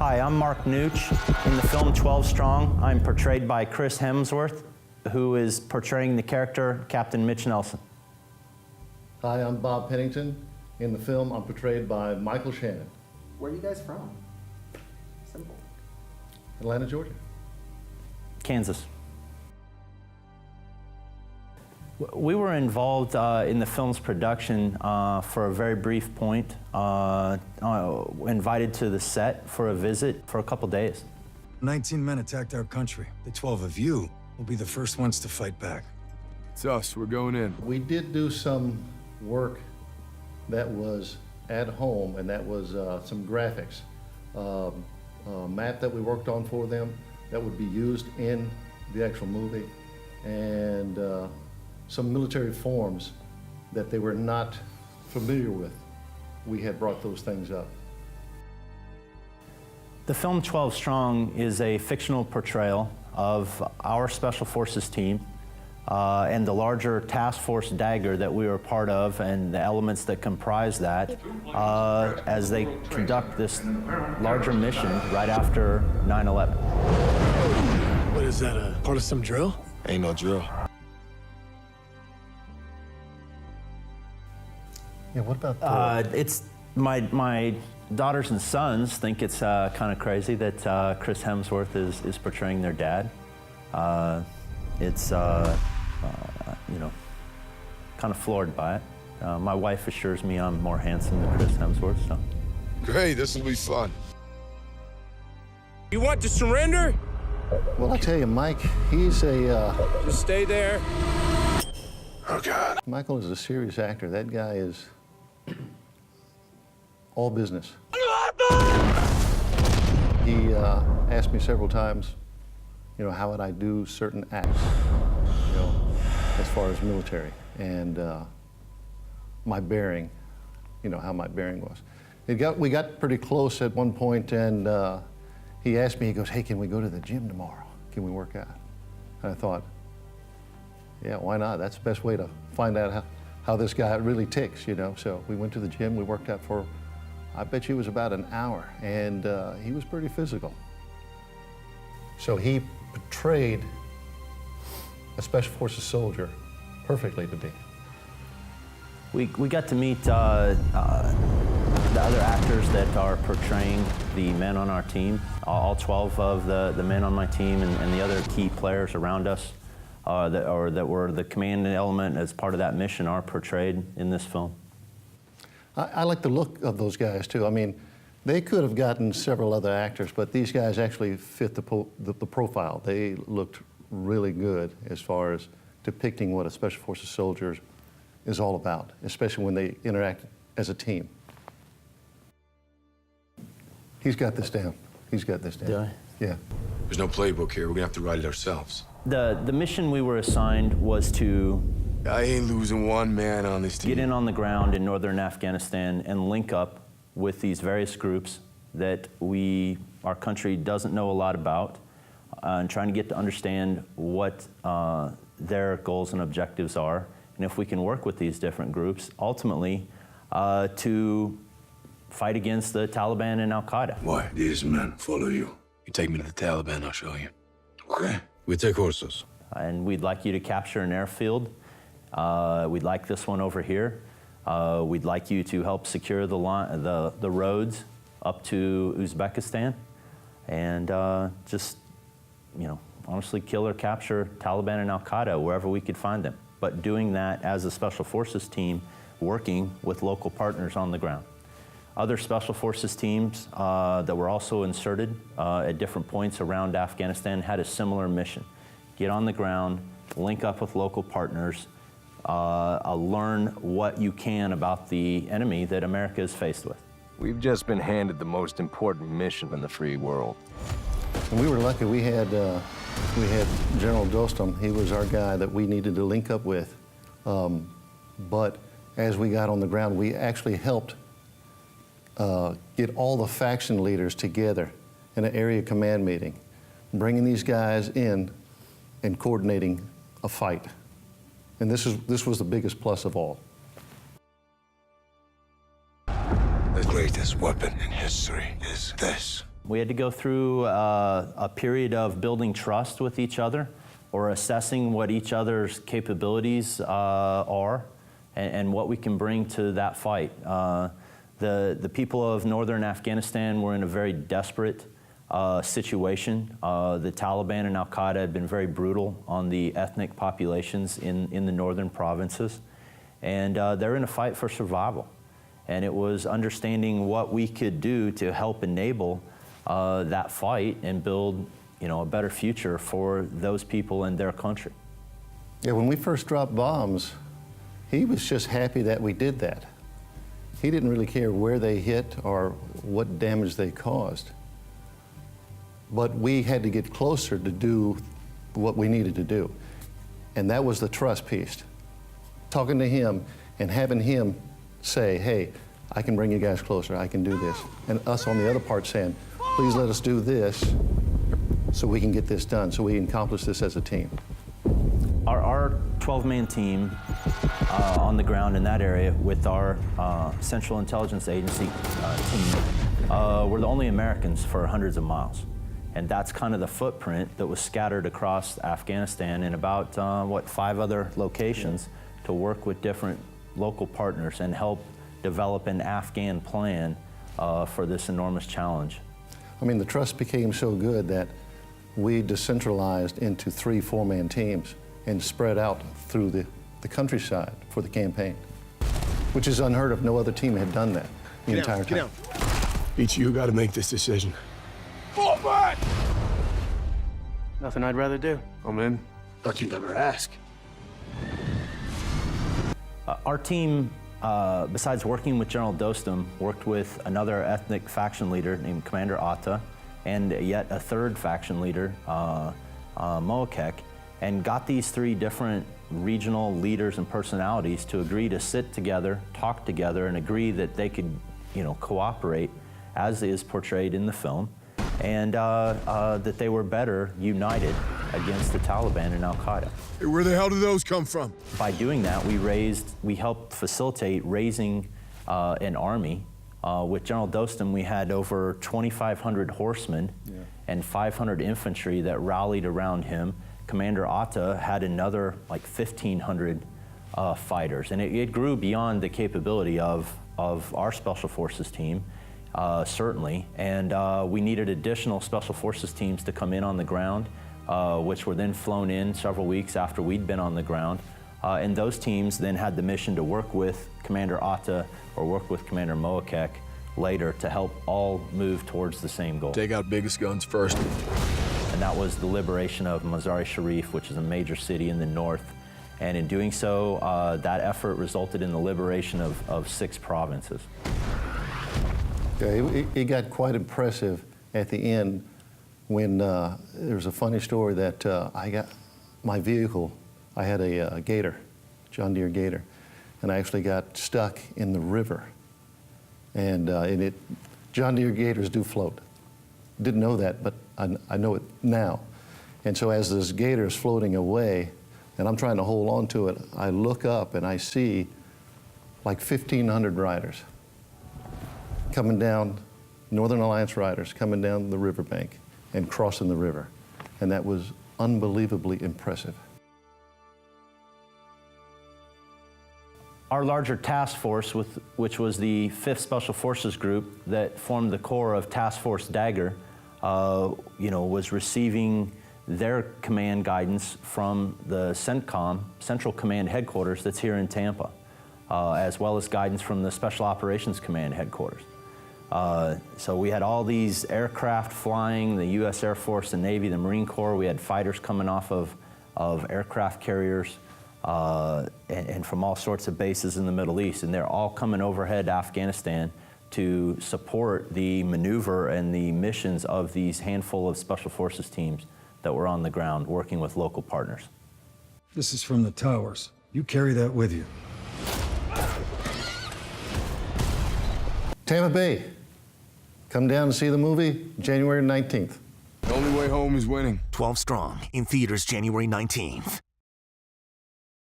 Hi, I'm Mark Nooch. In the film 12 Strong, I'm portrayed by Chris Hemsworth, who is portraying the character Captain Mitch Nelson. Hi, I'm Bob Pennington. In the film, I'm portrayed by Michael Shannon. Where are you guys from? Simple. Atlanta, Georgia. Kansas. We were involved in the film's production for a very brief point, invited to the set for a visit for a couple days. 19 men attacked our country. The 12 of you will be the first ones to fight back. It's us, we're going in. We did do some work that was at home, and that was some graphics. A map that we worked on for them that would be used in the actual movie, and some military forms that they were not familiar with. We had brought those things up. The film 12 Strong is a fictional portrayal of our Special Forces team and the larger task force Dagger that we were part of and the elements that comprise that as they conduct this larger mission right after 9/11. What is that, a part of some drill? Ain't no drill. Yeah, what about it's my daughters and sons think it's kind of crazy that Chris Hemsworth is portraying their dad. It's you know, kind of floored by it. My wife assures me I'm more handsome than Chris Hemsworth, so. Great, this will be fun. You want to surrender? Well, I tell you, Mike, he's a... Just stay there. Oh, God. Michael is a serious actor. That guy is all business. He asked me several times, you know, how would I do certain acts, you know, as far as military, and my bearing, you know, how my bearing was. We got pretty close at one point, and he asked me, he goes, hey, can we go to the gym tomorrow? Can we work out? And I thought, yeah, why not? That's the best way to find out how this guy really ticks, you know? So we went to the gym, we worked out for, I bet you it was about an hour, and he was pretty physical. So he portrayed a Special Forces soldier perfectly to me. We got to meet the other actors that are portraying the men on our team. All 12 of the men on my team and the other key players around us that were the command element as part of that mission are portrayed in this film. I like the look of those guys too. I mean, they could have gotten several other actors, but these guys actually fit the profile. They looked really good as far as depicting what a Special Forces soldier is all about, especially when they interact as a team. He's got this down. He's got this down. Do I? Yeah. There's no playbook here. We're gonna have to write it ourselves. The mission we were assigned was to I ain't losing one man on this team. get in on the ground in northern Afghanistan and link up with these various groups that our country doesn't know a lot about, and trying to get to understand what their goals and objectives are, and if we can work with these different groups, ultimately to fight against the Taliban and Al-Qaeda. Why? These men follow you. You take me to the Taliban, I'll show you. Okay. We take horses. And we'd like you to capture an airfield. We'd like this one over here. We'd like you to help secure the roads up to Uzbekistan, and just, you know, honestly kill or capture Taliban and Al-Qaeda wherever we could find them. But doing that as a Special Forces team, working with local partners on the ground. Other Special Forces teams that were also inserted at different points around Afghanistan had a similar mission. Get on the ground, link up with local partners, learn what you can about the enemy that America is faced with. We've just been handed the most important mission in the free world. And we were lucky. We had General Dostum. He was our guy that we needed to link up with. But as we got on the ground, we actually helped get all the faction leaders together in an area command meeting, bringing these guys in and coordinating a fight. And this was the biggest plus of all. The greatest weapon in history is this. We had to go through a period of building trust with each other, or assessing what each other's capabilities are and what we can bring to that fight. The people of northern Afghanistan were in a very desperate situation. The Taliban and Al-Qaeda had been very brutal on the ethnic populations in the northern provinces, and they're in a fight for survival. And it was understanding what we could do to help enable that fight and build, a better future for those people and their country. Yeah, when we first dropped bombs, he was just happy that we did that. He didn't really care where they hit or what damage they caused. But we had to get closer to do what we needed to do. And that was the trust piece. Talking to him and having him say, hey, I can bring you guys closer, I can do this. And us on the other part saying, please let us do this so we can get this done, so we can accomplish this as a team. Our 12-man team on the ground in that area with our Central Intelligence Agency team were the only Americans for hundreds of miles. And that's kind of the footprint that was scattered across Afghanistan in about, 5 other locations to work with different local partners and help develop an Afghan plan for this enormous challenge. I mean, the trust became so good that we decentralized into 3 4-man teams and spread out through the countryside for the campaign, which is unheard of. No other team had done that the entire time. Get down. Each of you got to make this decision. Fall back! Nothing I'd rather do. I'm in. Thought you'd never ask. Our team, besides working with General Dostum, worked with another ethnic faction leader named Commander Atta, and yet a third faction leader, Moakek, and got these 3 different regional leaders and personalities to agree to sit together, talk together, and agree that they could, cooperate as is portrayed in the film, and that they were better united against the Taliban and Al-Qaeda. Hey, where the hell did those come from? By doing that, we helped facilitate raising an army. With General Dostum, we had over 2,500 horsemen and 500 infantry that rallied around him. Commander Atta had another 1,500 fighters, and it grew beyond the capability of our Special Forces team, certainly, and we needed additional Special Forces teams to come in on the ground, which were then flown in several weeks after we'd been on the ground. And those teams then had the mission to work with Commander Atta or work with Commander Moakek later to help all move towards the same goal. Take out biggest guns first. And that was the liberation of Mazar-i-Sharif, which is a major city in the north. And in doing so, that effort resulted in the liberation of 6 provinces. Yeah, it got quite impressive at the end when there was a funny story that I got my vehicle. I had a Gator, John Deere Gator, and I actually got stuck in the river. And John Deere Gators do float. Didn't know that, but I know it now. And so as this Gator is floating away, and I'm trying to hold on to it, I look up and I see 1,500 riders coming down, Northern Alliance riders coming down the riverbank and crossing the river. And that was unbelievably impressive. Our larger task force, which was the 5th Special Forces Group that formed the core of Task Force Dagger, was receiving their command guidance from the CENTCOM, Central Command Headquarters, that's here in Tampa, as well as guidance from the Special Operations Command Headquarters. So we had all these aircraft flying, the U.S. Air Force, the Navy, the Marine Corps. We had fighters coming off of aircraft carriers and from all sorts of bases in the Middle East. And they're all coming overhead Afghanistan to support the maneuver and the missions of these handful of Special Forces teams that were on the ground working with local partners. This is from the towers. You carry that with you. Tampa Bay, come down and see the movie January 19th. The only way home is winning. 12 Strong, in theaters January 19th.